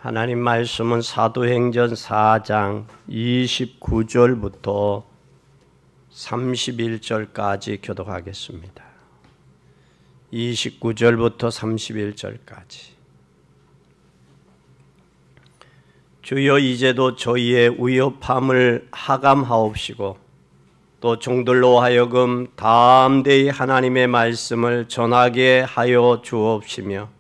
하나님 말씀은 사도행전 4장 29절부터 31절까지 교독하겠습니다. 29절부터 31절까지. 주여 이제도 저희의 위협함을 하감하옵시고 또 종들로 하여금 담대히 하나님의 말씀을 전하게 하여 주옵시며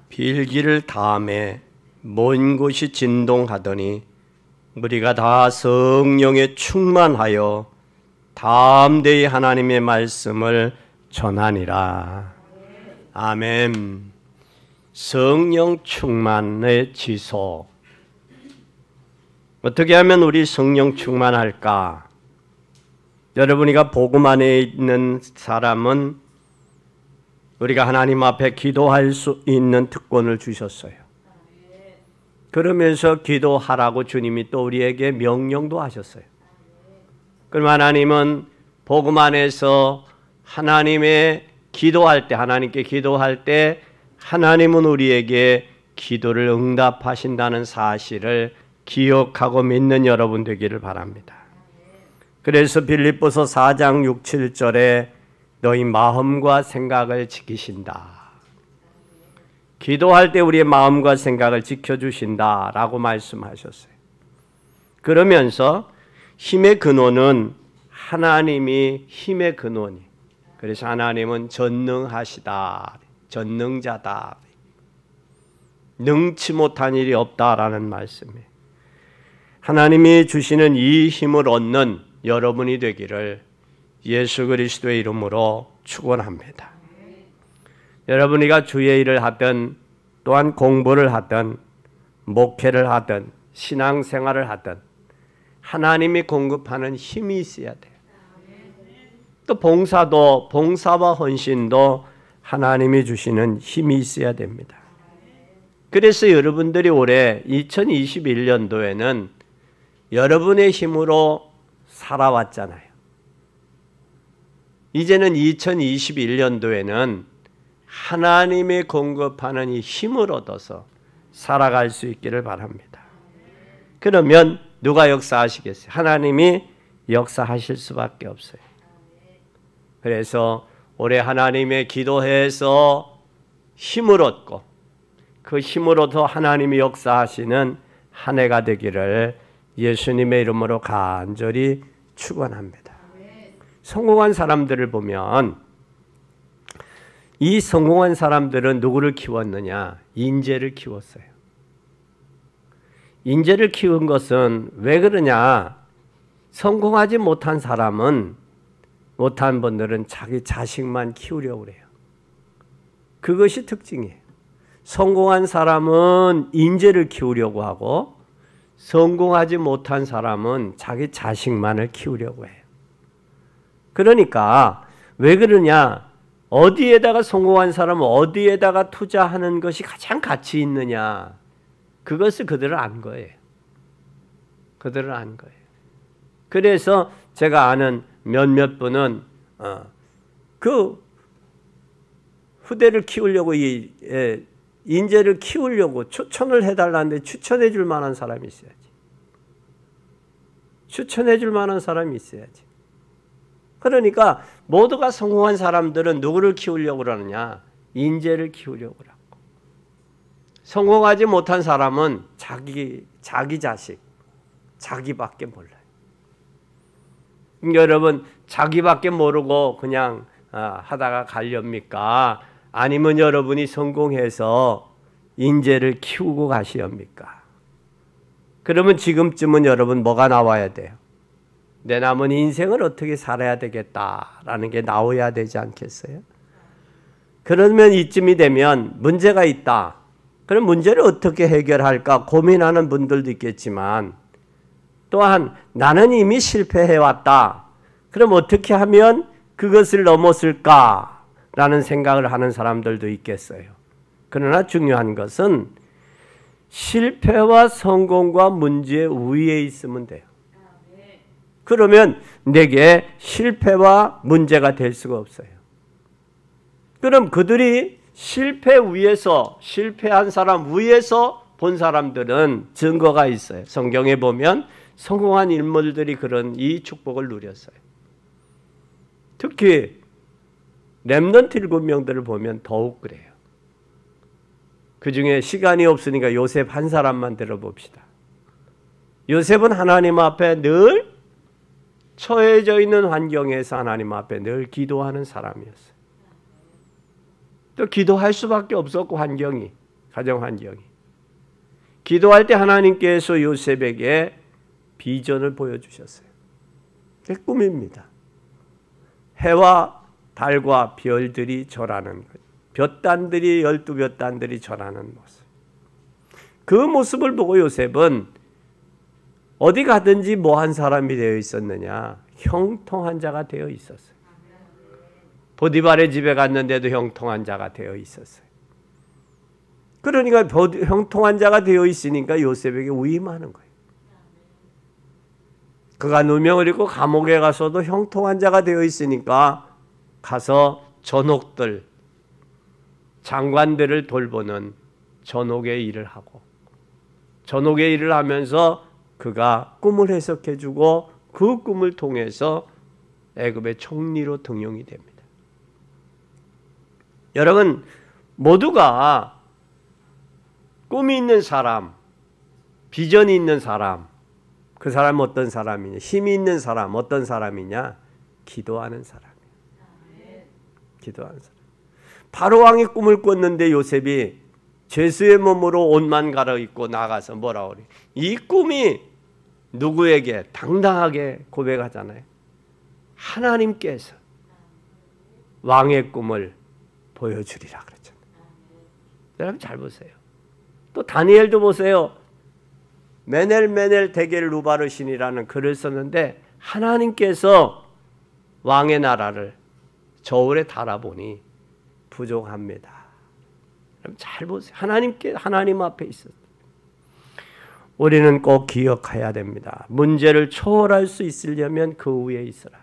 빌기를 다음에 먼 곳이 진동하더니 우리가 다 성령에 충만하여 담대히 하나님의 말씀을 전하니라. 아멘. 성령 충만의 지속. 어떻게 하면 우리 성령 충만할까? 여러분이가 복음 안에 있는 사람은 우리가 하나님 앞에 기도할 수 있는 특권을 주셨어요. 그러면서 기도하라고 주님이 또 우리에게 명령도 하셨어요. 그럼 하나님은 복음 안에서 하나님의 기도할 때, 하나님께 기도할 때 하나님은 우리에게 기도를 응답하신다는 사실을 기억하고 믿는 여러분 되기를 바랍니다. 그래서 빌립보서 4장 6, 7절에 너희 마음과 생각을 지키신다. 기도할 때 우리의 마음과 생각을 지켜주신다라고 말씀하셨어요. 그러면서 힘의 근원은 하나님이 힘의 근원이. 그래서 하나님은 전능하시다. 전능자다. 능치 못한 일이 없다라는 말씀이에요. 하나님이 주시는 이 힘을 얻는 여러분이 되기를 예수 그리스도의 이름으로 축원합니다. 여러분이가 주의 일을 하든 또한 공부를 하든 목회를 하든 신앙생활을 하든 하나님이 공급하는 힘이 있어야 돼요. 또 봉사도 봉사와 헌신도 하나님이 주시는 힘이 있어야 됩니다. 그래서 여러분들이 올해 2021년도에는 여러분의 힘으로 살아왔잖아요. 이제는 2021년도에는 하나님의 공급하는 이 힘을 얻어서 살아갈 수 있기를 바랍니다. 그러면 누가 역사하시겠어요? 하나님이 역사하실 수밖에 없어요. 그래서 올해 하나님의 기도해서 힘을 얻고 그 힘으로도 하나님이 역사하시는 한 해가 되기를 예수님의 이름으로 간절히 축원합니다. 성공한 사람들을 보면 이 성공한 사람들은 누구를 키웠느냐? 인재를 키웠어요. 인재를 키운 것은 왜 그러냐? 성공하지 못한 사람은 못한 분들은 자기 자식만 키우려고 그래요. 그것이 특징이에요. 성공한 사람은 인재를 키우려고 하고 성공하지 못한 사람은 자기 자식만을 키우려고 해요. 그러니까 왜 그러냐? 어디에다가 성공한 사람은 어디에다가 투자하는 것이 가장 가치 있느냐? 그것을 그들은 안 거예요. 그들은 안 거예요. 그래서 제가 아는 몇몇 분은 그 후대를 키우려고 인재를 키우려고 추천을 해달라는데 추천해 줄 만한 사람이 있어야지. 추천해 줄 만한 사람이 있어야지. 그러니까 모두가 성공한 사람들은 누구를 키우려고 그러느냐? 인재를 키우려고 그러고. 성공하지 못한 사람은 자기 자식, 자기밖에 몰라요. 여러분 자기밖에 모르고 그냥 하다가 가렵니까? 아니면 여러분이 성공해서 인재를 키우고 가시렵니까? 그러면 지금쯤은 여러분 뭐가 나와야 돼요? 내 남은 인생을 어떻게 살아야 되겠다라는 게 나와야 되지 않겠어요? 그러면 이쯤이 되면 문제가 있다. 그럼 문제를 어떻게 해결할까 고민하는 분들도 있겠지만 또한 나는 이미 실패해왔다. 그럼 어떻게 하면 그것을 넘었을까라는 생각을 하는 사람들도 있겠어요. 그러나 중요한 것은 실패와 성공과 문제 위에 있으면 돼요. 그러면 내게 실패와 문제가 될 수가 없어요. 그럼 그들이 실패한 사람 위에서 본 사람들은 증거가 있어요. 성경에 보면 성공한 인물들이 그런 이 축복을 누렸어요. 특히 렘넌트 7명들을 보면 더욱 그래요. 그 중에 시간이 없으니까 요셉 한 사람만 들어봅시다. 요셉은 하나님 앞에 늘 처해져 있는 환경에서 하나님 앞에 늘 기도하는 사람이었어요. 또 기도할 수밖에 없었고 가정 환경이. 기도할 때 하나님께서 요셉에게 비전을 보여주셨어요. 그게 꿈입니다. 해와 달과 별들이 절하는 것. 볕단들이 12볕단들이 절하는 모습. 그 모습을 보고 요셉은 어디 가든지 뭐한 사람이 되어 있었느냐? 형통한 자가 되어 있었어요. 보디발의 집에 갔는데도 형통한 자가 되어 있었어요. 그러니까 형통한 자가 되어 있으니까 요셉에게 위임하는 거예요. 그가 누명을 입고 감옥에 가서도 형통한 자가 되어 있으니까 가서 전옥들, 장관들을 돌보는 전옥의 일을 하고, 전옥의 일을 하면서 그가 꿈을 해석해주고 그 꿈을 통해서 애굽의 총리로 등용이 됩니다. 여러분 모두가 꿈이 있는 사람, 비전이 있는 사람, 그 사람은 어떤 사람이냐? 힘이 있는 사람 어떤 사람이냐? 기도하는 사람이에요. 기도하는 사람. 바로 왕이 꿈을 꿨는데 요셉이 죄수의 몸으로 옷만 갈아입고 나가서 뭐라 그래? 이 꿈이 누구에게 당당하게 고백하잖아요. 하나님께서 왕의 꿈을 보여주리라 그랬잖아요. 여러분 잘 보세요. 또 다니엘도 보세요. 메넬 데겔 루바르신이라는 글을 썼는데 하나님께서 왕의 나라를 저울에 달아보니 부족합니다. 여러분 잘 보세요. 하나님 앞에 있었어요. 우리는 꼭 기억해야 됩니다. 문제를 초월할 수 있으려면 그 위에 있어라.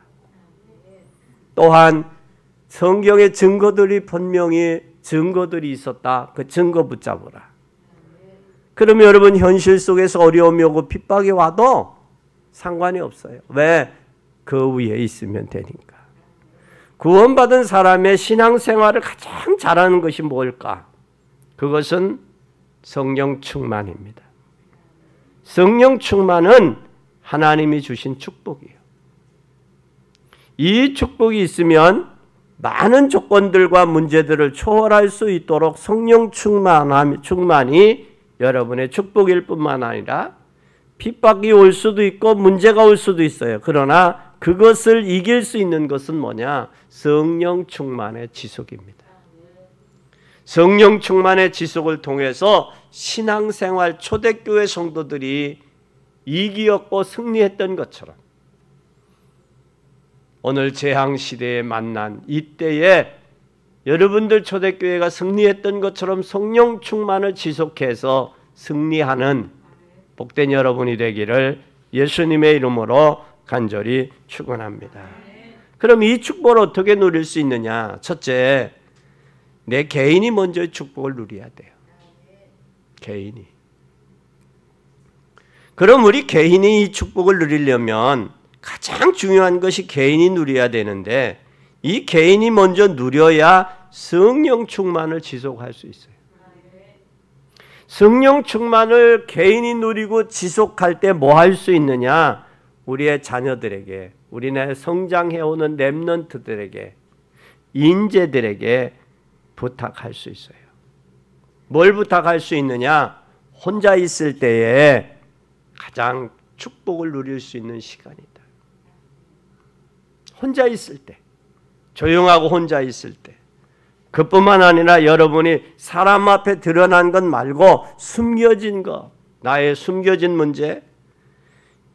또한 성경의 증거들이 분명히 증거들이 있었다. 그 증거 붙잡으라. 그러면 여러분 현실 속에서 어려움이 오고 핍박이 와도 상관이 없어요. 왜? 그 위에 있으면 되니까. 구원받은 사람의 신앙생활을 가장 잘하는 것이 뭘까? 그것은 성령 충만입니다. 성령 충만은 하나님이 주신 축복이에요. 이 축복이 있으면 많은 조건들과 문제들을 초월할 수 있도록 성령 충만이 여러분의 축복일 뿐만 아니라 핍박이 올 수도 있고 문제가 올 수도 있어요. 그러나 그것을 이길 수 있는 것은 뭐냐? 성령 충만의 지속입니다. 성령 충만의 지속을 통해서 신앙생활 초대교회 성도들이 이기었고 승리했던 것처럼 오늘 재앙시대에 만난 이때에 여러분들 초대교회가 승리했던 것처럼 성령 충만을 지속해서 승리하는 복된 여러분이 되기를 예수님의 이름으로 간절히 축원합니다. 그럼 이 축복을 어떻게 누릴 수 있느냐? 첫째, 내 개인이 먼저 축복을 누려야 돼요. 개인이. 그럼 우리 개인이 이 축복을 누리려면 가장 중요한 것이 개인이 누려야 되는데 이 개인이 먼저 누려야 성령 충만을 지속할 수 있어요. 성령 충만을 개인이 누리고 지속할 때 뭐 할 수 있느냐? 우리의 자녀들에게, 우리네 성장해오는 렘넌트들에게, 인재들에게 부탁할 수 있어요. 뭘 부탁할 수 있느냐? 혼자 있을 때에 가장 축복을 누릴 수 있는 시간이다. 혼자 있을 때, 조용하고 혼자 있을 때, 그뿐만 아니라 여러분이 사람 앞에 드러난 것 말고 숨겨진 것, 나의 숨겨진 문제,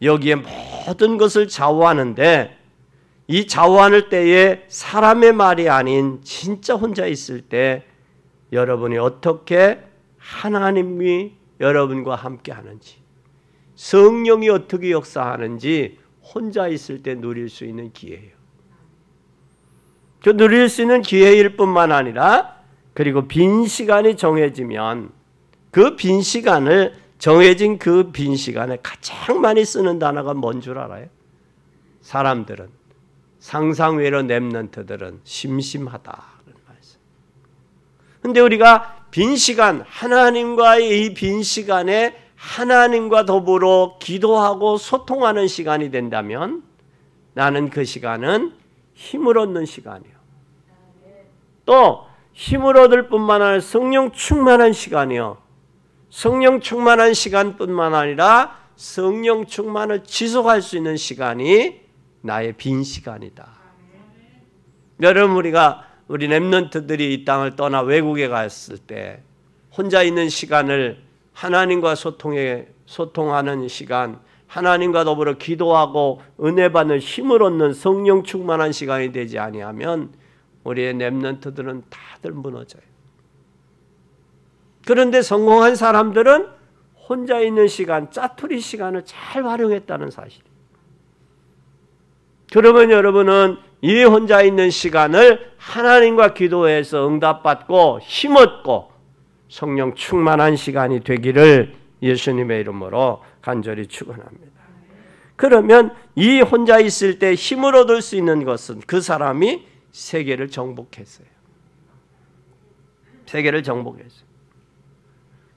여기에 모든 것을 좌우하는데 이 좌우하는 때에 사람의 말이 아닌 진짜 혼자 있을 때 여러분이 어떻게 하나님이 여러분과 함께 하는지, 성령이 어떻게 역사하는지 혼자 있을 때 누릴 수 있는 기회예요. 그 누릴 수 있는 기회일 뿐만 아니라 그리고 빈 시간이 정해지면 그 빈 시간을 정해진 그 빈 시간에 가장 많이 쓰는 단어가 뭔 줄 알아요? 사람들은 상상외로 렘넌트들은 심심하다. 그런데 우리가 빈 시간, 하나님과의 이 빈 시간에 하나님과 더불어 기도하고 소통하는 시간이 된다면 나는 그 시간은 힘을 얻는 시간이요. 또 힘을 얻을 뿐만 아니라 성령 충만한 시간이요. 성령 충만한 시간뿐만 아니라 성령 충만을 지속할 수 있는 시간이 나의 빈 시간이다. 여러분 우리 렘넌트들이 이 땅을 떠나 외국에 갔을 때 혼자 있는 시간을 하나님과 소통하는 시간, 하나님과 더불어 기도하고 은혜 받는 힘을 얻는 성령 충만한 시간이 되지 아니하면 우리의 렘넌트들은 다들 무너져요. 그런데 성공한 사람들은 혼자 있는 시간, 짜투리 시간을 잘 활용했다는 사실이에요. 그러면 여러분은 이 혼자 있는 시간을 하나님과 기도해서 응답받고 힘없고 성령 충만한 시간이 되기를 예수님의 이름으로 간절히 축원합니다. 그러면 이 혼자 있을 때 힘을 얻을 수 있는 것은 그 사람이 세계를 정복했어요. 세계를 정복했어요.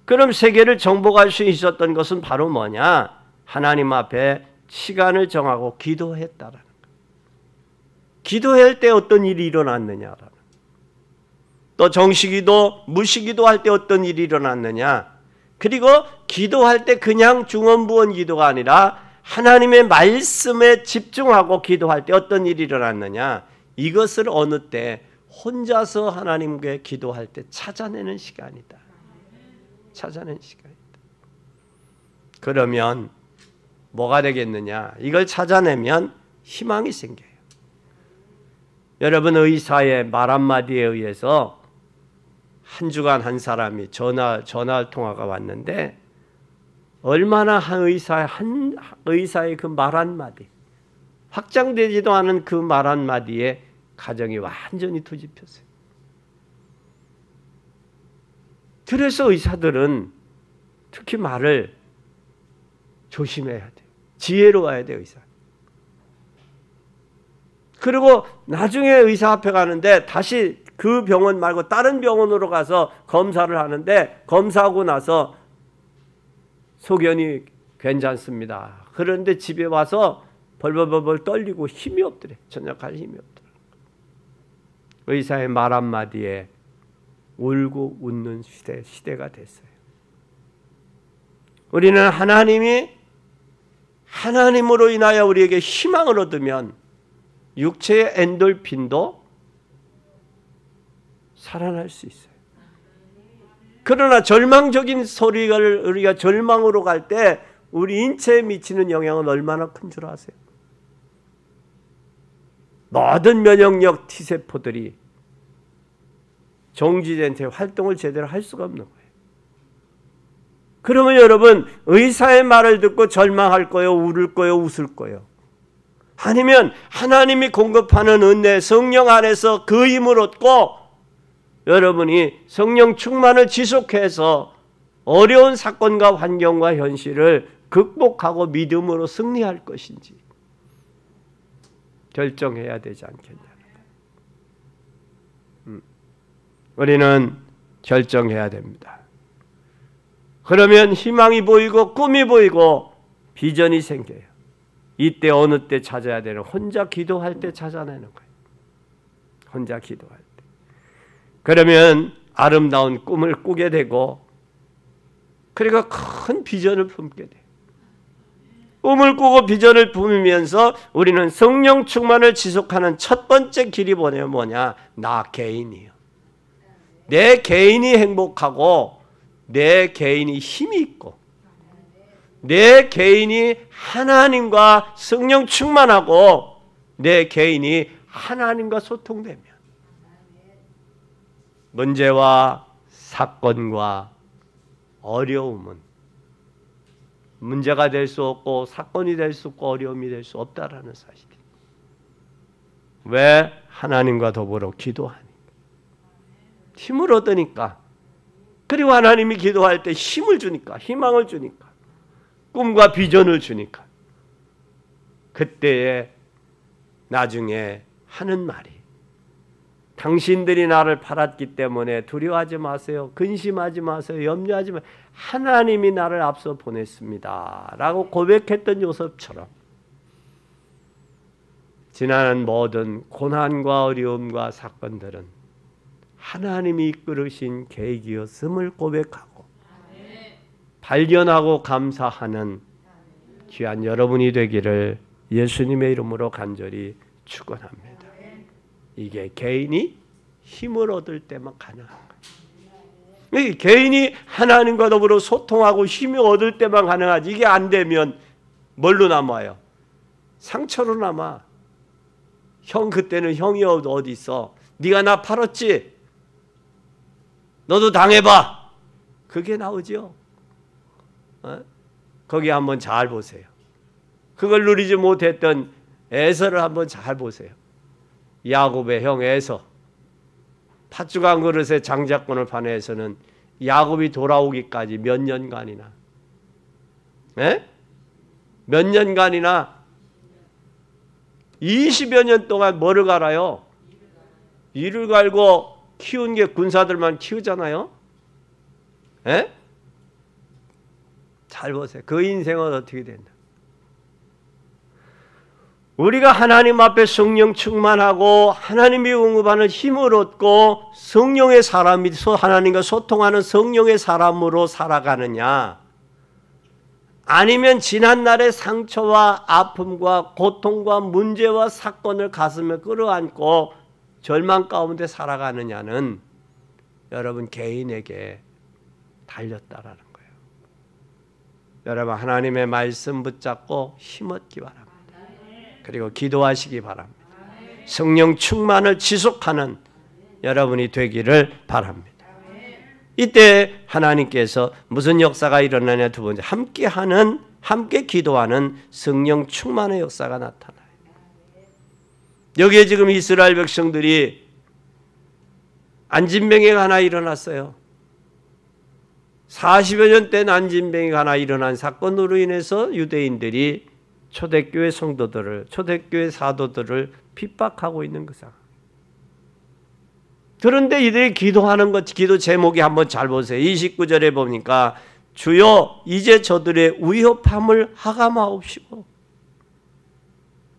그럼 세계를 정복할 수 있었던 것은 바로 뭐냐? 하나님 앞에 시간을 정하고 기도했다라는 거예요. 기도할 때 어떤 일이 일어났느냐라는 거예요. 또 정시기도, 무시기도 할 때 어떤 일이 일어났느냐? 그리고 기도할 때 그냥 중언부언 기도가 아니라 하나님의 말씀에 집중하고 기도할 때 어떤 일이 일어났느냐? 이것을 어느 때 혼자서 하나님께 기도할 때 찾아내는 시간이다. 찾아내는 시간이다. 그러면 뭐가 되겠느냐? 이걸 찾아내면 희망이 생겨요. 여러분 의사의 말 한마디에 의해서 한 주간 한 사람이 전화 통화가 왔는데 얼마나 한 의사의 그 말 한마디, 확장되지도 않은 그 말 한마디에 가정이 완전히 뒤집혔어요. 그래서 의사들은 특히 말을 조심해야 돼요. 지혜로워야 돼요, 의사. 그리고 나중에 의사 앞에 가는데 다시 그 병원 말고 다른 병원으로 가서 검사를 하는데 검사하고 나서 소견이 괜찮습니다. 그런데 집에 와서 벌벌벌 떨리고 힘이 없더래. 전역할 힘이 없더래. 의사의 말 한마디에 울고 웃는 시대가 됐어요. 우리는 하나님으로 인하여 우리에게 희망을 얻으면 육체의 엔돌핀도 살아날 수 있어요. 그러나 절망적인 소리를 우리가 절망으로 갈 때 우리 인체에 미치는 영향은 얼마나 큰 줄 아세요? 모든 면역력 T세포들이 정지된 채 활동을 제대로 할 수가 없는 거예요. 그러면 여러분 의사의 말을 듣고 절망할 거예요? 울을 거예요? 웃을 거예요? 아니면 하나님이 공급하는 은혜 성령 안에서 그 힘을 얻고 여러분이 성령 충만을 지속해서 어려운 사건과 환경과 현실을 극복하고 믿음으로 승리할 것인지 결정해야 되지 않겠냐. 우리는 결정해야 됩니다. 그러면 희망이 보이고 꿈이 보이고 비전이 생겨요. 이때 어느 때 찾아야 되는 혼자 기도할 때 찾아내는 거예요. 혼자 기도할 때. 그러면 아름다운 꿈을 꾸게 되고 그리고 큰 비전을 품게 돼요. 꿈을 꾸고 비전을 품으면서 우리는 성령 충만을 지속하는 첫 번째 길이 뭐냐? 나 개인이요. 내 개인이 행복하고 내 개인이 힘이 있고 내 개인이 하나님과 성령 충만하고 내 개인이 하나님과 소통되면 문제와 사건과 어려움은 문제가 될 수 없고 사건이 될 수 없고 어려움이 될 수 없다라는 사실이. 왜? 하나님과 더불어 기도하니까. 힘을 얻으니까. 그리고 하나님이 기도할 때 힘을 주니까, 희망을 주니까, 꿈과 비전을 주니까. 그때에 나중에 하는 말이, 당신들이 나를 팔았기 때문에 두려워하지 마세요. 근심하지 마세요. 염려하지 마세요. 하나님이 나를 앞서 보냈습니다. 라고 고백했던 요셉처럼 지나는 모든 고난과 어려움과 사건들은 하나님이 이끌으신 계획이었음을 고백하고 발견하고 감사하는 귀한 여러분이 되기를 예수님의 이름으로 간절히 축원합니다. 이게 개인이 힘을 얻을 때만 가능한 거예요. 개인이 하나님과 더불어 소통하고 힘을 얻을 때만 가능하지. 이게 안 되면 뭘로 남아요? 상처로 남아. 형 그때는 형이 어디 있어? 네가 나 팔았지? 너도 당해봐. 그게 나오죠. 거기 한번 잘 보세요. 그걸 누리지 못했던 에서를 한번 잘 보세요. 야곱의 형 에서, 팥죽 한 그릇에 장자권을 판 에서는 야곱이 돌아오기까지 몇 년간이나, 몇 년간이나 20여 년 동안 뭐를 갈아요? 이를 갈고 키운 게 군사들만 키우잖아요. 잘 보세요. 그 인생은 어떻게 된다. 우리가 하나님 앞에 성령 충만하고 하나님이 공급하는 힘을 얻고 성령의 사람이 하나님과 소통하는 성령의 사람으로 살아가느냐, 아니면 지난날의 상처와 아픔과 고통과 문제와 사건을 가슴에 끌어안고 절망 가운데 살아가느냐는 여러분 개인에게 달렸다라는 거예요. 여러분 하나님의 말씀 붙잡고 힘얻기 바랍니다. 그리고 기도하시기 바랍니다. 성령 충만을 지속하는 여러분이 되기를 바랍니다. 이때 하나님께서 무슨 역사가 일어나냐? 두 번째, 함께 기도하는 성령 충만의 역사가 나타나요. 여기에 지금 이스라엘 백성들이 안진병이가 하나 일어났어요. 40여 년 된 안진병이가 하나 일어난 사건으로 인해서 유대인들이 초대교회 성도들을, 초대교회 사도들을 핍박하고 있는 그 상황. 그런데 이들이 기도하는 것, 기도 제목이 한번 잘 보세요. 29절에 보니까 주여 이제 저들의 위협함을 하감하옵시고.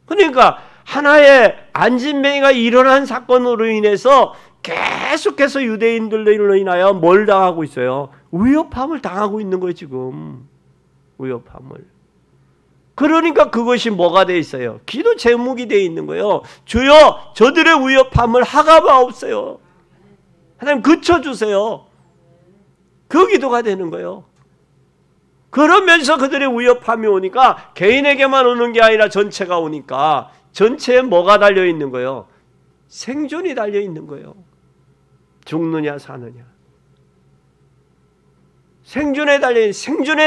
그러니까 하나의 안진뱅이가 일어난 사건으로 인해서 계속해서 유대인들로 인하여 뭘 당하고 있어요? 위협함을 당하고 있는 거예요 지금. 위협함을. 그러니까 그것이 뭐가 돼 있어요? 기도 제목이 돼 있는 거예요. 주여 저들의 위협함을 하감하옵소서. 하나님 그쳐주세요. 그 기도가 되는 거예요. 그러면서 그들의 위협함이 오니까 개인에게만 오는 게 아니라 전체가 오니까 전체에 뭐가 달려있는 거예요? 생존이 달려있는 거예요. 죽느냐 사느냐. 생존에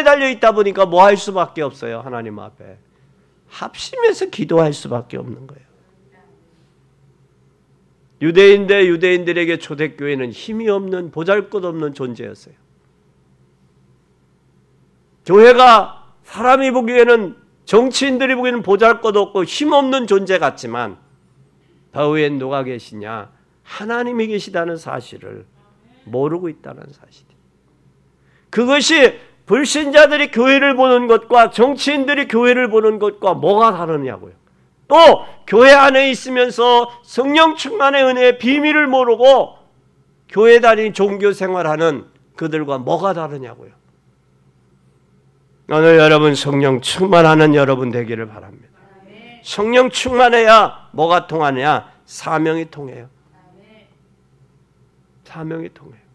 달려있다 보니까 뭐 할 수밖에 없어요. 하나님 앞에 합심해서 기도할 수밖에 없는 거예요. 유대인들에게 초대교회는 힘이 없는 보잘것없는 존재였어요. 교회가 사람이 보기에는, 정치인들이 보기에는 보잘것없고 힘없는 존재 같지만 더 위엔 누가 계시냐? 하나님이 계시다는 사실을 모르고 있다는 사실이에요. 그것이 불신자들이 교회를 보는 것과 정치인들이 교회를 보는 것과 뭐가 다르냐고요. 또 교회 안에 있으면서 성령 충만의 은혜의 비밀을 모르고 교회 다니는 종교 생활하는 그들과 뭐가 다르냐고요. 오늘 여러분 성령 충만하는 여러분 되기를 바랍니다. 성령 충만해야 뭐가 통하냐? 사명이 통해요. 사명이 통해요.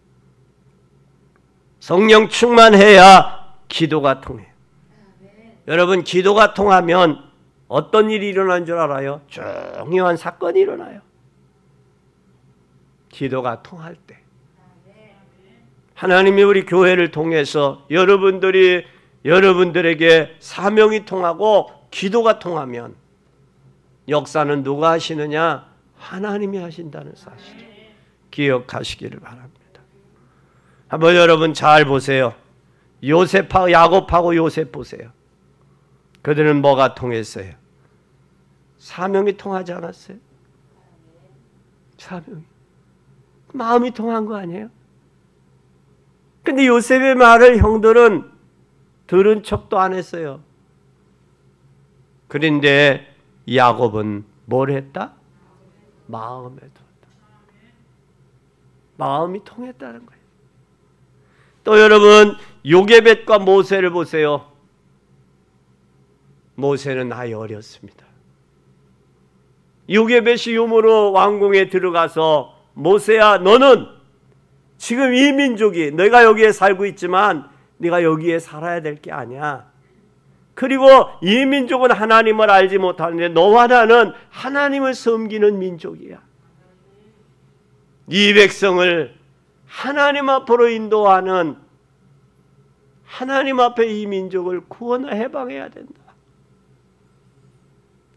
성령 충만해야 기도가 통해요. 여러분 기도가 통하면 어떤 일이 일어나는 줄 알아요? 중요한 사건이 일어나요. 기도가 통할 때. 하나님이 우리 교회를 통해서 여러분들이 여러분들에게 사명이 통하고 기도가 통하면 역사는 누가 하시느냐? 하나님이 하신다는 사실을 기억하시기를 바랍니다. 한번 여러분 잘 보세요. 요셉하고 야곱하고 요셉 보세요. 그들은 뭐가 통했어요? 사명이 통하지 않았어요? 사명이. 마음이 통한 거 아니에요? 근데 요셉의 말을 형들은 들은 척도 안 했어요. 그런데 야곱은 뭘 했다? 마음에 두었다. 마음이 통했다는 거예요. 또 여러분 요게벳과 모세를 보세요. 모세는 나이 어렸습니다. 요게벳이 유모로 왕궁에 들어가서 모세야 너는 지금 이 민족이 내가 여기에 살고 있지만 네가 여기에 살아야 될 게 아니야. 그리고 이 민족은 하나님을 알지 못하는데 너와 나는 하나님을 섬기는 민족이야. 이 백성을 하나님 앞으로 인도하는 하나님 앞에 이 민족을 구원해 해방해야 된다.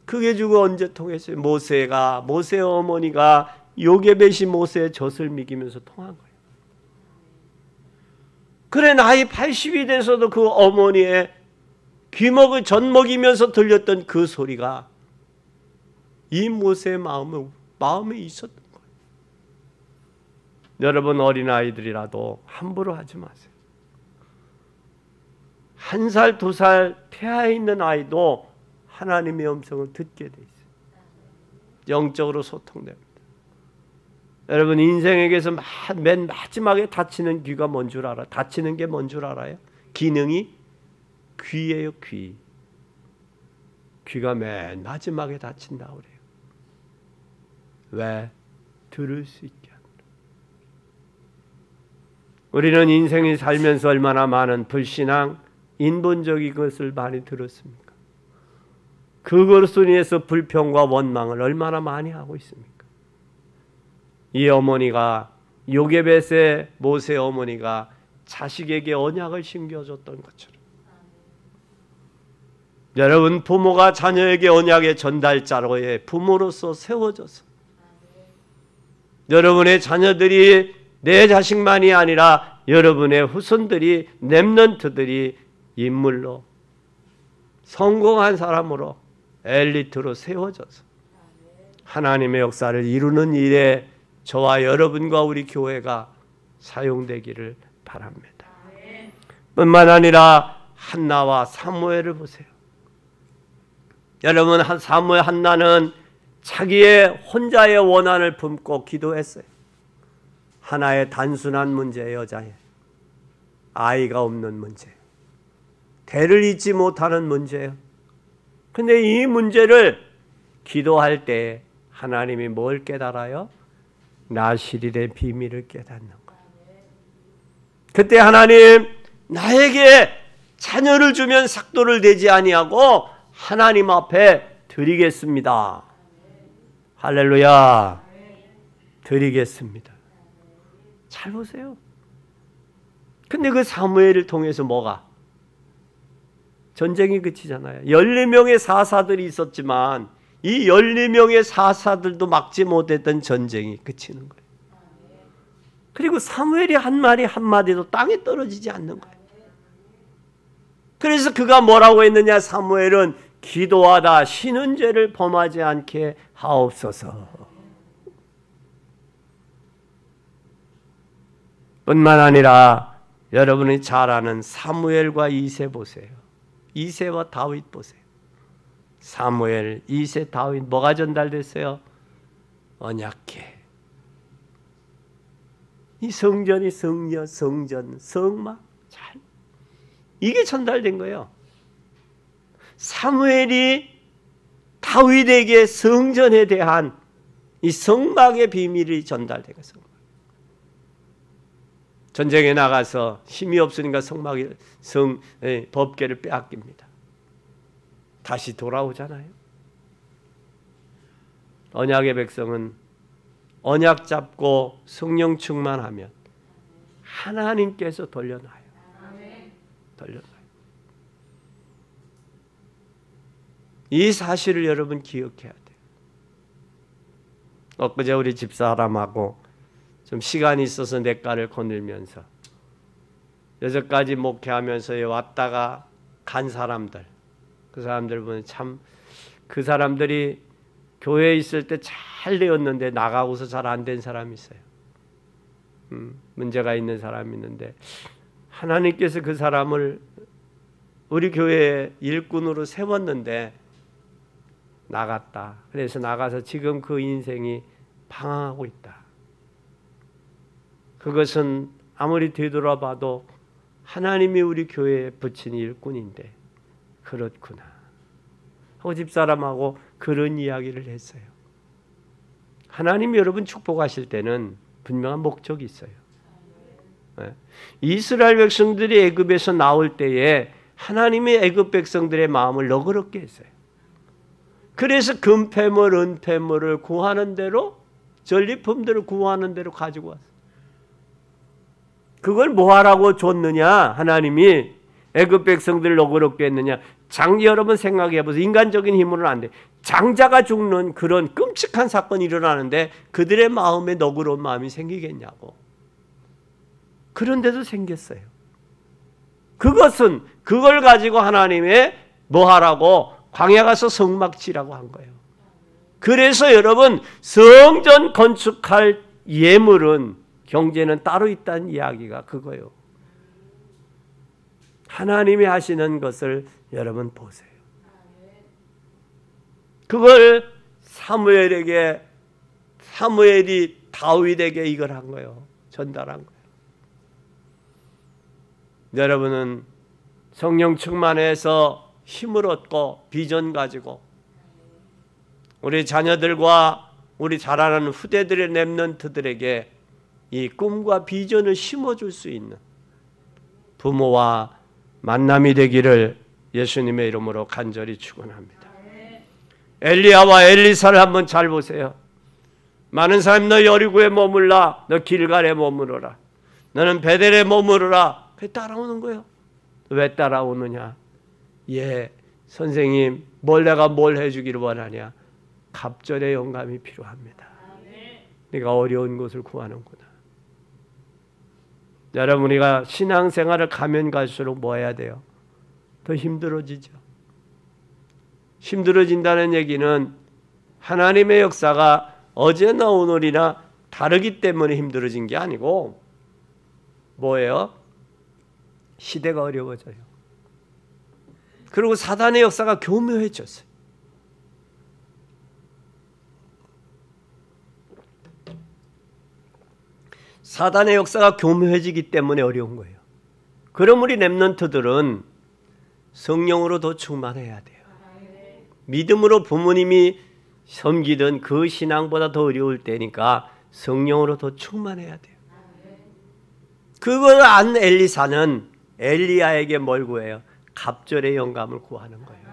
그게 주고 언제 통했어요? 모세의 어머니가 요게벳이 모세의 젖을 먹이면서 통한 거예요. 그래 나이 80이 돼서도 그 어머니의 귀먹을 젖 먹이면서 들렸던 그 소리가 이 모세의 마음에 있었던 거예요. 여러분 어린아이들이라도 함부로 하지 마세요. 1살, 2살 태아에 있는 아이도 하나님의 음성을 듣게 돼 있어요. 영적으로 소통됩니다. 여러분 인생에게서 맨 마지막에 다치는 귀가 뭔 줄 알아요? 다치는 게 뭔 줄 알아요? 기능이 귀예요. 귀. 귀가 맨 마지막에 다친다고 그래요. 왜? 들을 수 있게 합니다. 우리는 인생이 살면서 얼마나 많은 불신앙, 인본적인 것을 많이 들었습니까? 그것으로 인해서 불평과 원망을 얼마나 많이 하고 있습니까? 이 어머니가 요게벳의 모세 어머니가 자식에게 언약을 심겨줬던 것처럼 여러분 부모가 자녀에게 언약의 전달자로의 부모로서 세워져서 여러분의 자녀들이 내 자식만이 아니라 여러분의 후손들이 렘넌트들이 인물로 성공한 사람으로 엘리트로 세워져서 하나님의 역사를 이루는 일에 저와 여러분과 우리 교회가 사용되기를 바랍니다. 뿐만 아니라 한나와 사무엘을 보세요. 여러분 사무엘 한나는 자기의 혼자의 원한을 품고 기도했어요. 하나의 단순한 문제, 여자의 아이가 없는 문제, 대를 잇지 못하는 문제예요. 근데 이 문제를 기도할 때 하나님이 뭘 깨달아요? 나실일의 비밀을 깨닫는 거예요. 그때 하나님 나에게 자녀를 주면 삭도를 내지 아니하고 하나님 앞에 드리겠습니다. 할렐루야. 드리겠습니다. 잘 보세요. 근데 그 사무엘을 통해서 뭐가? 전쟁이 그치잖아요. 14명의 사사들이 있었지만 이 14명의 사사들도 막지 못했던 전쟁이 그치는 거예요. 그리고 사무엘이 한 말이 한마디도 땅에 떨어지지 않는 거예요. 그래서 그가 뭐라고 했느냐? 사무엘은 기도하다 쉬는 죄를 범하지 않게 하옵소서. 뿐만 아니라 여러분이 잘 아는 사무엘과 이세 보세요. 이세와 다윗 보세요. 사무엘, 이세, 다윗 뭐가 전달됐어요? 언약궤. 이 성전이 성전, 성막 잘 이게 전달된 거예요. 사무엘이 다윗에게 성전에 대한 이 성막의 비밀이 전달된 거예요. 전쟁에 나가서 힘이 없으니까 법궤를 빼앗깁니다. 다시 돌아오잖아요. 언약의 백성은 언약 잡고 성령 충만하면 하나님께서 돌려놔요. 돌려놔요. 이 사실을 여러분 기억해야 돼요. 엊그제 우리 집사람하고 좀 시간이 있어서 냇가를 거닐면서 여기까지 목회하면서 왔다가 간 사람들, 그 사람들 보면 참 그 사람들이 교회에 있을 때 잘 되었는데 나가고서 잘 안 된 사람이 있어요. 문제가 있는 사람이 있는데 하나님께서 그 사람을 우리 교회의 일꾼으로 세웠는데 나갔다. 그래서 나가서 지금 그 인생이 방황하고 있다. 그것은 아무리 되돌아봐도 하나님이 우리 교회에 붙인 일꾼인데 그렇구나 하고 집사람하고 그런 이야기를 했어요. 하나님이 여러분 축복하실 때는 분명한 목적이 있어요. 이스라엘 백성들이 애굽에서 나올 때에 하나님이 애굽 백성들의 마음을 너그럽게 했어요. 그래서 금패물, 은패물을 구하는 대로 전리품들을 구하는 대로 가지고 왔어요. 그걸 뭐하라고 줬느냐? 하나님이 애굽 백성들을 너그럽게 했느냐? 여러분 생각해 보세요. 인간적인 힘으로는 안 돼. 장자가 죽는 그런 끔찍한 사건이 일어나는데 그들의 마음에 너그러운 마음이 생기겠냐고. 그런데도 생겼어요. 그걸 가지고 하나님의 뭐하라고? 광야 가서 성막 지라고 한 거예요. 그래서 여러분 성전 건축할 예물은 경제는 따로 있다는 이야기가 그거예요. 하나님이 하시는 것을 여러분 보세요. 그걸 사무엘이 다윗에게 이걸 한 거예요. 전달한 거예요. 여러분은 성령 충만해서 힘을 얻고 비전 가지고 우리 자녀들과 우리 자라는 후대들의 렘넌트들에게 이 꿈과 비전을 심어줄 수 있는 부모와 만남이 되기를 예수님의 이름으로 간절히 축원합니다. 엘리야와 엘리사를 한번 잘 보세요. 많은 사람이 너 여리고에 머물라, 너 길갈에 머무르라, 너는 베델에 머무르라. 그게 따라오는 거예요. 왜 따라오느냐? 선생님, 내가 뭘 해주기를 원하냐? 갑절의 영감이 필요합니다. 네가 어려운 곳을 구하는구나. 여러분, 우리가 신앙생활을 가면 갈수록 뭐 해야 돼요? 더 힘들어지죠. 힘들어진다는 얘기는 하나님의 역사가 어제나 오늘이나 다르기 때문에 힘들어진 게 아니고 뭐예요? 시대가 어려워져요. 그리고 사단의 역사가 교묘해졌어요. 사단의 역사가 교묘해지기 때문에 어려운 거예요. 그럼 우리 렘넌트들은 성령으로 더 충만해야 돼요. 믿음으로 부모님이 섬기던 그 신앙보다 더 어려울 때니까 성령으로 더 충만해야 돼요. 그걸 안 엘리사는 엘리야에게 뭘 구해요? 갑절의 영감을 구하는 거예요.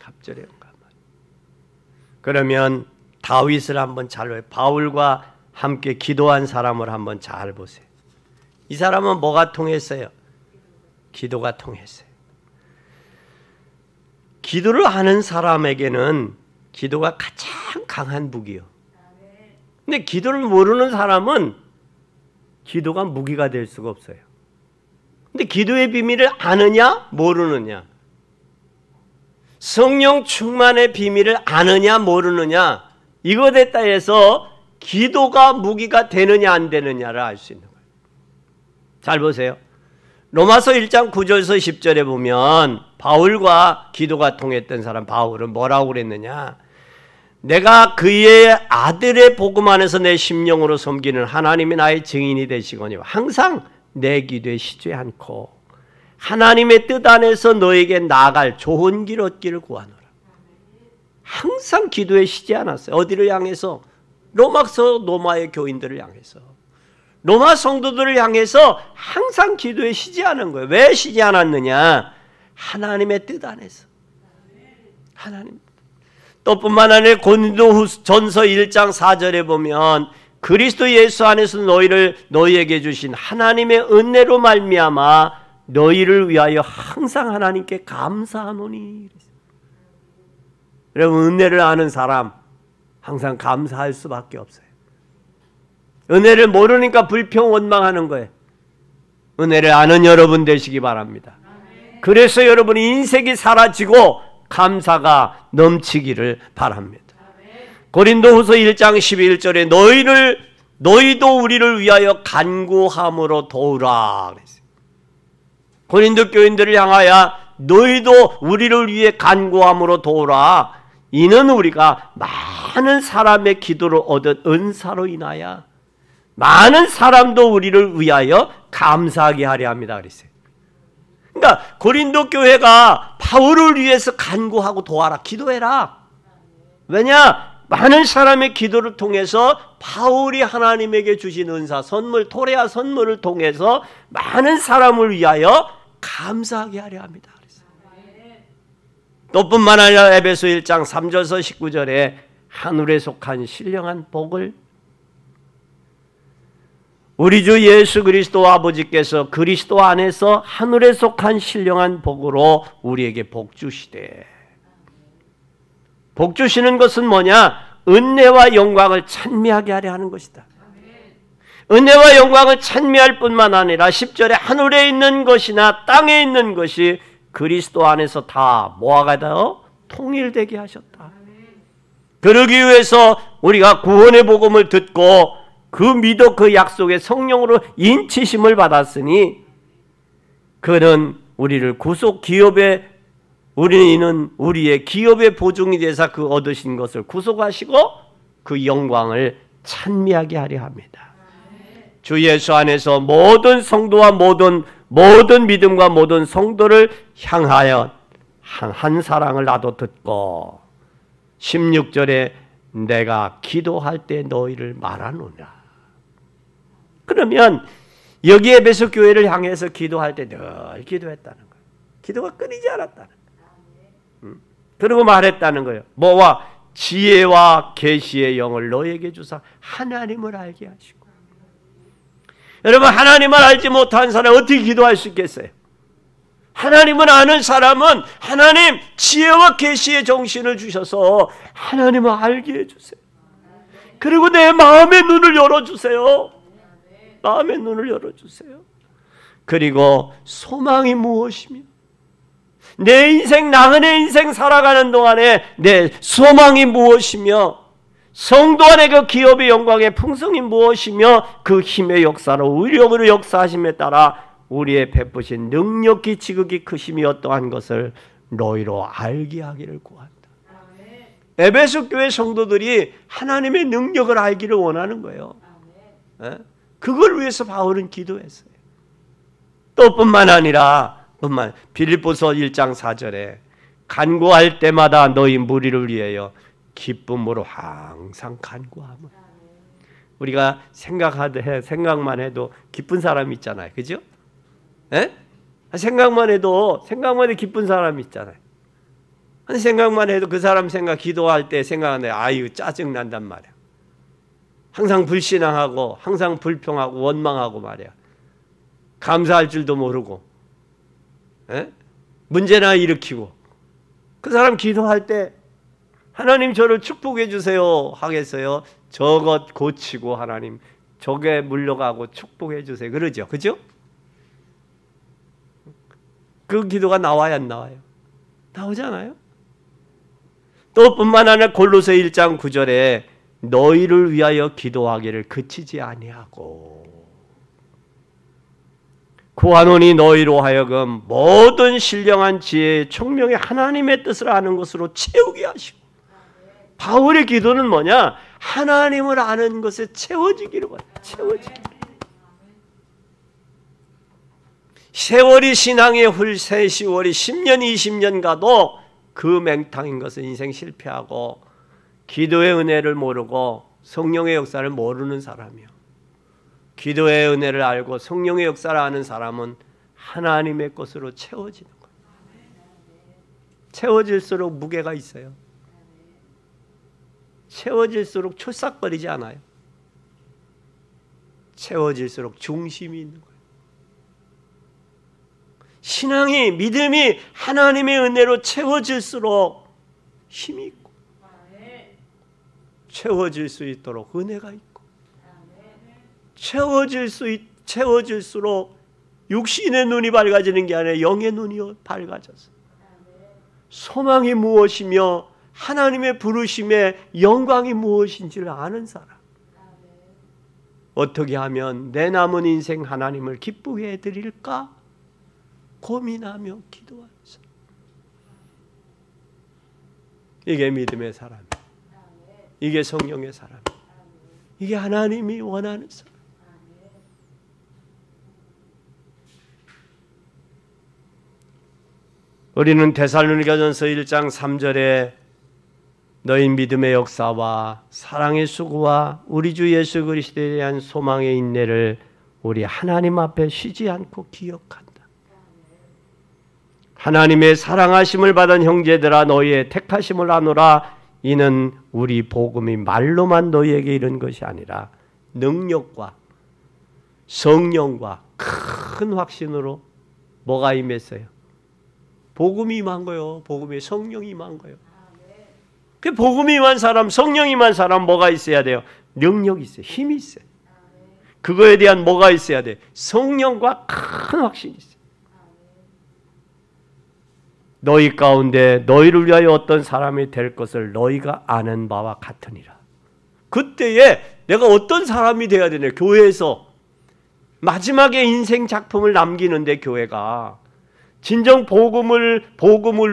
갑절의 영감을. 그러면 다윗을 한번 잘 봐요. 바울과 함께 기도한 사람을 한번 잘 보세요. 이 사람은 뭐가 통했어요? 기도가 통했어요. 기도를 하는 사람에게는 기도가 가장 강한 무기요. 근데 기도를 모르는 사람은 기도가 무기가 될 수가 없어요. 근데 기도의 비밀을 아느냐 모르느냐, 성령 충만의 비밀을 아느냐 모르느냐, 이것에 따라서 기도가 무기가 되느냐 안 되느냐를 알 수 있는 거예요. 잘 보세요. 로마서 1장 9절에서 10절에 보면 바울과 기도가 통했던 사람 바울은 뭐라고 그랬느냐? 내가 그의 아들의 복음 안에서 내 심령으로 섬기는 하나님이 나의 증인이 되시거니와 항상 내 기도에 쉬지 않고 하나님의 뜻 안에서 너에게 나아갈 좋은 길 얻기를 구하노라. 항상 기도에 쉬지 않았어요. 어디를 향해서? 로마의 교인들을 향해서, 로마 성도들을 향해서 항상 기도에 쉬지 않은 거예요. 왜 쉬지 않았느냐? 하나님의 뜻 안에서. 하나님. 또 뿐만 아니라 고린도전서 1장 4절에 보면 그리스도 예수 안에서 너희에게 주신 하나님의 은혜로 말미암아 너희를 위하여 항상 하나님께 감사하노니. 여러분, 은혜를 아는 사람 항상 감사할 수밖에 없어요. 은혜를 모르니까 불평 원망하는 거예요. 은혜를 아는 여러분 되시기 바랍니다. 그래서 여러분의 인색이 사라지고 감사가 넘치기를 바랍니다. 고린도후서 1장 11절에 너희도 우리를 위하여 간구함으로 도우라 그랬어요. 고린도 교인들을 향하여 너희도 우리를 위해 간구함으로 도우라. 이는 우리가 많은 사람의 기도를 얻은 은사로 인하여 많은 사람도 우리를 위하여 감사하게 하려 합니다 그랬어요. 그러니까 고린도 교회가 바울을 위해서 간구하고 도와라, 기도해라. 왜냐? 많은 사람의 기도를 통해서 바울이 하나님에게 주신 은사, 선물, 토레아 선물을 통해서 많은 사람을 위하여 감사하게 하려 합니다. 또 뿐만 아니라 에베소 1장 3절에서 19절에 하늘에 속한 신령한 복을 우리 주 예수 그리스도 아버지께서 그리스도 안에서 하늘에 속한 신령한 복으로 우리에게 복 주시되, 복 주시는 것은 뭐냐? 은혜와 영광을 찬미하게 하려 하는 것이다. 은혜와 영광을 찬미할 뿐만 아니라 10절에 하늘에 있는 것이나 땅에 있는 것이 그리스도 안에서 다 뭐가 되어 통일되게 하셨다. 그러기 위해서 우리가 구원의 복음을 듣고 그 믿어 그 약속의 성령으로 인치심을 받았으니 그는 우리를 구속 기업에 우리는 우리의 기업의 보증이 되사 그 얻으신 것을 구속하시고 그 영광을 찬미하게 하려 합니다. 주 예수 안에서 모든 성도와 모든 믿음과 모든 성도를 향하여 한 사랑을 나도 듣고 16절에 내가 기도할 때 너희를 말하노라. 그러면 여기 에베소 교회를 향해서 기도할 때 늘 기도했다는 거예요. 기도가 끊이지 않았다는 거예요. 그리고 말했다는 거예요. 뭐와 지혜와 계시의 영을 너에게 주사 하나님을 알게 하시고. 여러분, 하나님을 알지 못한 사람 어떻게 기도할 수 있겠어요? 하나님을 아는 사람은 하나님 지혜와 계시의 정신을 주셔서 하나님을 알게 해주세요. 그리고 내 마음의 눈을 열어주세요. 마음의 눈을 열어주세요. 그리고 소망이 무엇이며 내 인생, 나그네 인생 살아가는 동안에 내 소망이 무엇이며 성도 안에 그 기업의 영광의 풍성이 무엇이며 그 힘의 역사로 의력으로 역사하심에 따라 우리의 베푸신 능력이 지극히 크심이 어떠한 것을 너희로 알게 하기를 구한다. 에베소 교회 성도들이 하나님의 능력을 알기를 원하는 거예요. 그걸 위해서 바울은 기도했어요. 또 뿐만 아니라 빌립보서 1장 4절에 간구할 때마다 너희 무리를 위하여 기쁨으로 항상 간구하면. 우리가 생각만 해도 기쁜 사람이 있잖아요. 그죠? 에? 생각만 해도 기쁜 사람이 있잖아요. 생각만 해도 그 사람 기도할 때 생각하는데 아유 짜증난단 말이야. 항상 불신앙하고 항상 불평하고 원망하고 말이야. 감사할 줄도 모르고 문제나 일으키고. 그 사람 기도할 때 하나님 저를 축복해 주세요 하겠어요? 저것 고치고 하나님 저게 물러가고 축복해 주세요. 그러죠. 그죠? 그 기도가 나와야 안 나와요? 나오잖아요. 또 뿐만 아니라 골로새 1장 9절에 너희를 위하여 기도하기를 그치지 아니하고 구하노니 너희로 하여금 모든 신령한 지혜의 총명의 하나님의 뜻을 아는 것으로 채우게 하시고. 바울의 기도는 뭐냐? 하나님을 아는 것에 채워지기를 원해요. 채워지기를. 세월이 신앙의 세월이 10년 20년 가도 그 맹탕인 것은 인생 실패하고 기도의 은혜를 모르고 성령의 역사를 모르는 사람이요. 기도의 은혜를 알고 성령의 역사를 아는 사람은 하나님의 것으로 채워지는 거예요. 채워질수록 무게가 있어요. 채워질수록 촐싹거리지 않아요. 채워질수록 중심이 있는 거예요. 신앙이, 믿음이 하나님의 은혜로 채워질수록 힘이 있고 채워질 수 있도록 은혜가 있고, 채워질수록 육신의 눈이 밝아지는 게 아니라 영의 눈이 밝아져서 소망이 무엇이며 하나님의 부르심의 영광이 무엇인지를 아는 사람. 어떻게 하면 내 남은 인생 하나님을 기쁘게 해드릴까 고민하며 기도하는 사람. 이게 믿음의 사람, 이게 성령의 사람, 이게 하나님이 원하는 사람. 우리는 데살로니가전서 1장 3절에 너희 믿음의 역사와 사랑의 수고와 우리 주 예수 그리스도에 대한 소망의 인내를 우리 하나님 앞에 쉬지 않고 기억한다. 하나님의 사랑하심을 받은 형제들아 너희의 택하심을 아노라. 이는 우리 복음이 말로만 너희에게 이른 것이 아니라 능력과 성령과 큰 확신으로 뭐가 임했어요? 복음이 임한 거예요. 복음이 성령이 임한 거예요. 그 복음이 임한 사람, 성령이 임한 사람 뭐가 있어야 돼요? 능력이 있어요. 힘이 있어요. 그거에 대한 뭐가 있어야 돼요? 성령과 큰 확신이 있어요. 너희 가운데 너희를 위하여 어떤 사람이 될 것을 너희가 아는 바와 같으니라. 그때에 내가 어떤 사람이 되어야 되냐? 교회에서 마지막에 인생 작품을 남기는데 교회가 진정 복음을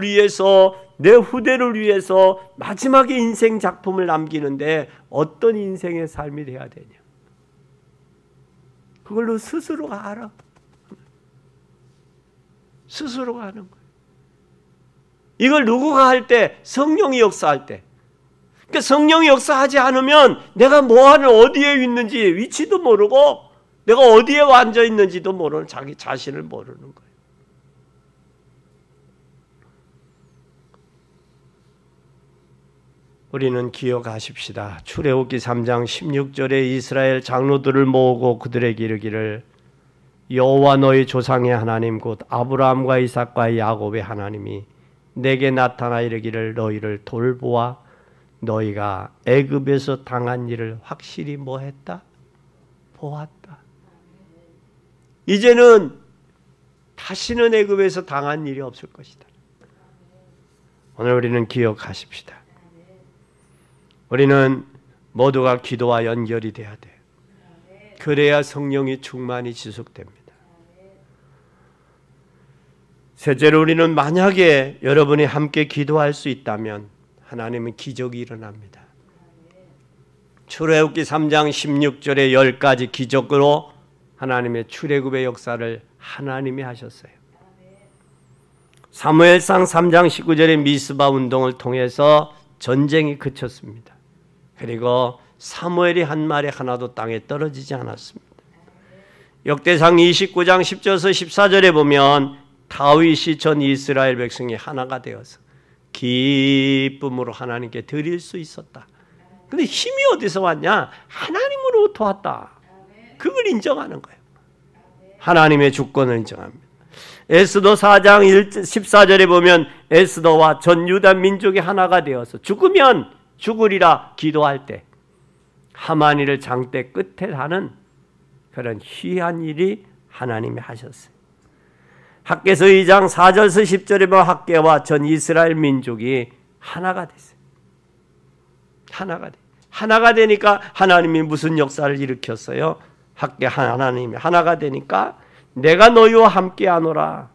위해서 내 후대를 위해서 마지막에 인생 작품을 남기는데 어떤 인생의 삶이 돼야 되냐? 그걸로 스스로가 알아. 스스로가 아는 거예요. 이걸 누구가 할 때? 성령이 역사할 때. 그러니까 성령이 역사하지 않으면 내가 뭐하는 어디에 있는지 위치도 모르고 내가 어디에 앉아 있는지도 모르는 자기 자신을 모르는 거예요. 우리는 기억하십시다. 출애굽기 3장 16절에 이스라엘 장로들을 모으고 그들에게 이르기를 여호와 너희 조상의 하나님 곧 아브라함과 이삭과 야곱의 하나님이 내게 나타나 이르기를 너희를 돌보아 너희가 애굽에서 당한 일을 확실히 뭐했다? 보았다. 이제는 다시는 애굽에서 당한 일이 없을 것이다. 오늘 우리는 기억하십시다. 우리는 모두가 기도와 연결이 돼야 돼요. 그래야 성령의 충만이 지속됩니다. 셋째로 우리는 만약에 여러분이 함께 기도할 수 있다면 하나님은 기적이 일어납니다. 출애굽기 3장 16절에 10가지 기적으로 하나님의 출애굽의 역사를 하나님이 하셨어요. 사무엘상 3장 19절에 미스바 운동을 통해서 전쟁이 그쳤습니다. 그리고 사무엘이 한 말이 하나도 땅에 떨어지지 않았습니다. 역대상 29장 10절에서 14절에 보면 다윗이 전 이스라엘 백성이 하나가 되어서 기쁨으로 하나님께 드릴 수 있었다. 근데 힘이 어디서 왔냐? 하나님으로부터 왔다. 그걸 인정하는 거예요. 하나님의 주권을 인정합니다. 에스더 4장 14절에 보면 에스더와 전 유다 민족이 하나가 되어서 죽으면 죽으리라 기도할 때 하만이를 장대 끝에 하는 그런 희한 일이 하나님이 하셨어요. 학개서 2장 4절에서 10절에 보면 학개와 전 이스라엘 민족이 하나가 됐어요. 하나가 되니까 하나님이 무슨 역사를 일으켰어요? 학개 하나님이 하나가 되니까 내가 너희와 함께하노라.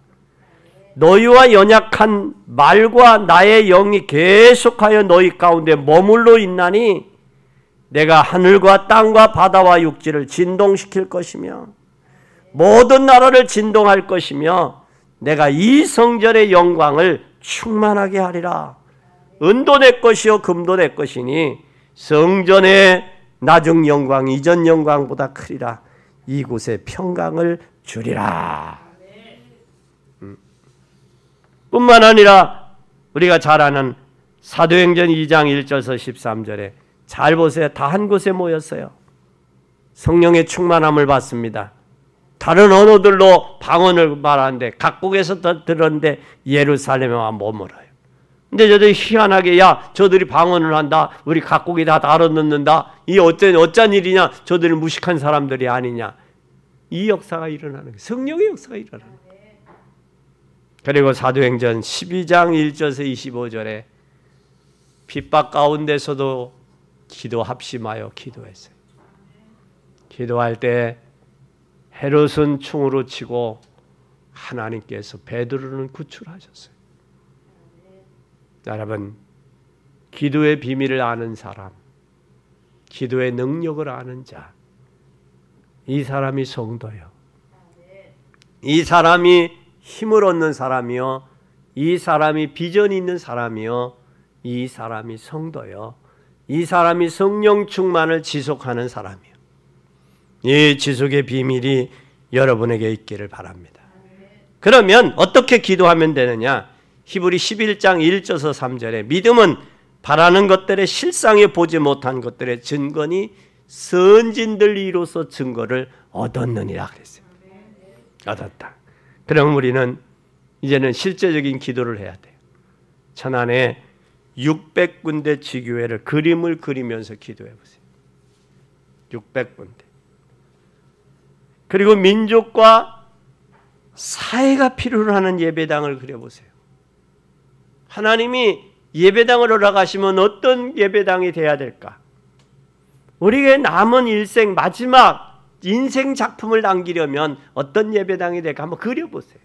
너희와 연약한 말과 나의 영이 계속하여 너희 가운데 머물러 있나니 내가 하늘과 땅과 바다와 육지를 진동시킬 것이며 모든 나라를 진동할 것이며 내가 이 성전의 영광을 충만하게 하리라. 은도 내 것이요 금도 내 것이니 성전의 나중 영광 이전 영광보다 크리라. 이곳에 평강을 주리라. 뿐만 아니라 우리가 잘 아는 사도행전 2장 1절에서 13절에 잘 보세요. 다 한 곳에 모였어요. 성령의 충만함을 받습니다. 다른 언어들로 방언을 말하는데 각국에서 들었는데 예루살렘에 와 머물어요. 근데 저들이 희한하게 야 저들이 방언을 한다. 우리 각국이 다 알아듣는다. 이 어쩐 일이냐. 저들은 무식한 사람들이 아니냐. 이 역사가 일어나는 거예요. 성령의 역사가 일어나는 거예요. 그리고 사도행전 12장 1절에서 25절에 핍박 가운데서도 기도합심하여 기도했어요. 기도할 때 헤롯은 충으로 치고 하나님께서 베드로는 구출하셨어요. 여러분, 기도의 비밀을 아는 사람, 기도의 능력을 아는 자, 이 사람이 성도요. 이 사람이 힘을 얻는 사람이요. 이 사람이 비전이 있는 사람이요. 이 사람이 성도요. 이 사람이 성령 충만을 지속하는 사람이요. 이 지속의 비밀이 여러분에게 있기를 바랍니다. 그러면 어떻게 기도하면 되느냐? 히브리 11장 1절에서 3절에 믿음은 바라는 것들의 실상에 보지 못한 것들의 증거니 선진들 이로써 증거를 얻었느니라 그랬어요. 얻었다. 그럼 우리는 이제는 실제적인 기도를 해야 돼요. 천안에 600군데 지교회를 그림을 그리면서 기도해 보세요. 600군데. 그리고 민족과 사회가 필요로 하는 예배당을 그려보세요. 하나님이 예배당을 허락하시면 어떤 예배당이 돼야 될까? 우리의 남은 일생 마지막 인생 작품을 남기려면 어떤 예배당이 될까? 한번 그려보세요.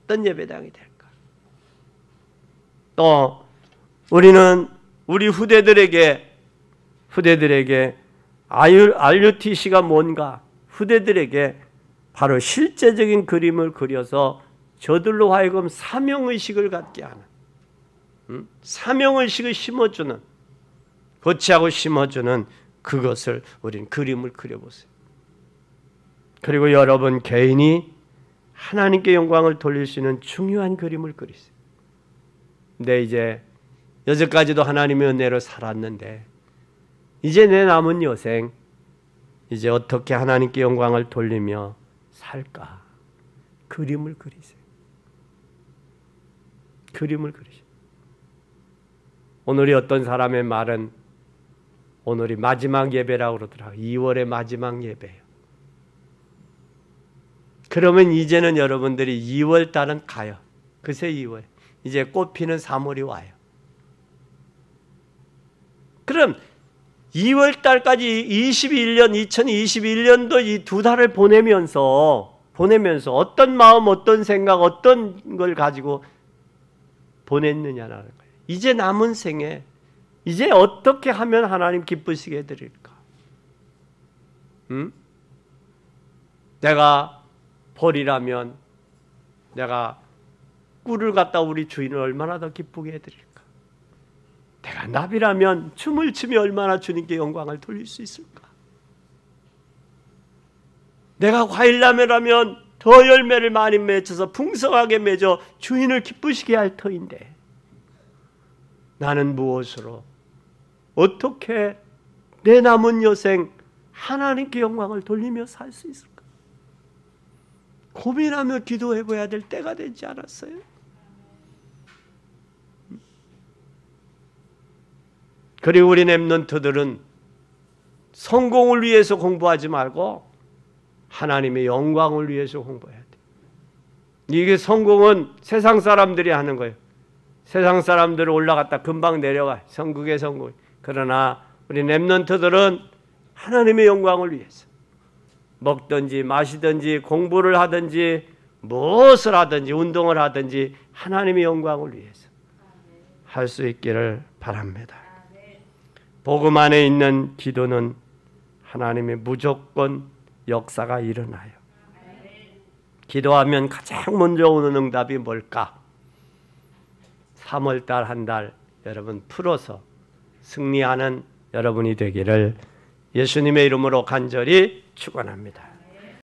어떤 예배당이 될까? 또 우리는 우리 후대들에게 RUTC가 뭔가 후대들에게 바로 실제적인 그림을 그려서 저들로 하여금 사명의식을 갖게 하는, 사명의식을 심어주는, 거치하고 심어주는 그것을 우린 그림을 그려보세요. 그리고 여러분 개인이 하나님께 영광을 돌릴 수 있는 중요한 그림을 그리세요. 근데 이제 여태까지도 하나님의 은혜로 살았는데 이제 내 남은 여생 이제 어떻게 하나님께 영광을 돌리며 살까? 그림을 그리세요. 그림을 그리세요. 오늘이 어떤 사람의 말은 오늘이 마지막 예배라고 그러더라고요. 2월의 마지막 예배예요. 그러면 이제는 여러분들이 2월 달은 가요. 그새 2월. 이제 꽃 피는 3월이 와요. 그럼 2월 달까지 2021년도 이 두 달을 보내면서 어떤 마음, 어떤 생각, 어떤 걸 가지고 보냈느냐라는 거예요. 이제 남은 생에 이제 어떻게 하면 하나님 기쁘시게 해드릴까? 내가 벌이라면 내가 꿀을 갖다 우리 주인을 얼마나 더 기쁘게 해드릴까? 내가 나비라면 춤을 추며 얼마나 주님께 영광을 돌릴 수 있을까? 내가 과일나무라면 더 열매를 많이 맺어서 풍성하게 맺어 주인을 기쁘시게 할 터인데 나는 무엇으로 어떻게 내 남은 여생 하나님께 영광을 돌리며 살 수 있을까? 고민하며 기도해 봐야 될 때가 되지 않았어요? 그리고 우리 렘넌트들은 성공을 위해서 공부하지 말고 하나님의 영광을 위해서 공부해야 돼. 이게 성공은 세상 사람들이 하는 거예요. 세상 사람들은 올라갔다 금방 내려가. 성국의 성공. 그러나 우리 렘넌트들은 하나님의 영광을 위해서 먹든지 마시든지 공부를 하든지 무엇을 하든지 운동을 하든지 하나님의 영광을 위해서 할 수 있기를 바랍니다. 복음 안에 있는 기도는 하나님의 무조건 역사가 일어나요. 기도하면 가장 먼저 오는 응답이 뭘까? 3월달 한 달 여러분 풀어서 승리하는 여러분이 되기를 예수님의 이름으로 간절히 축원합니다.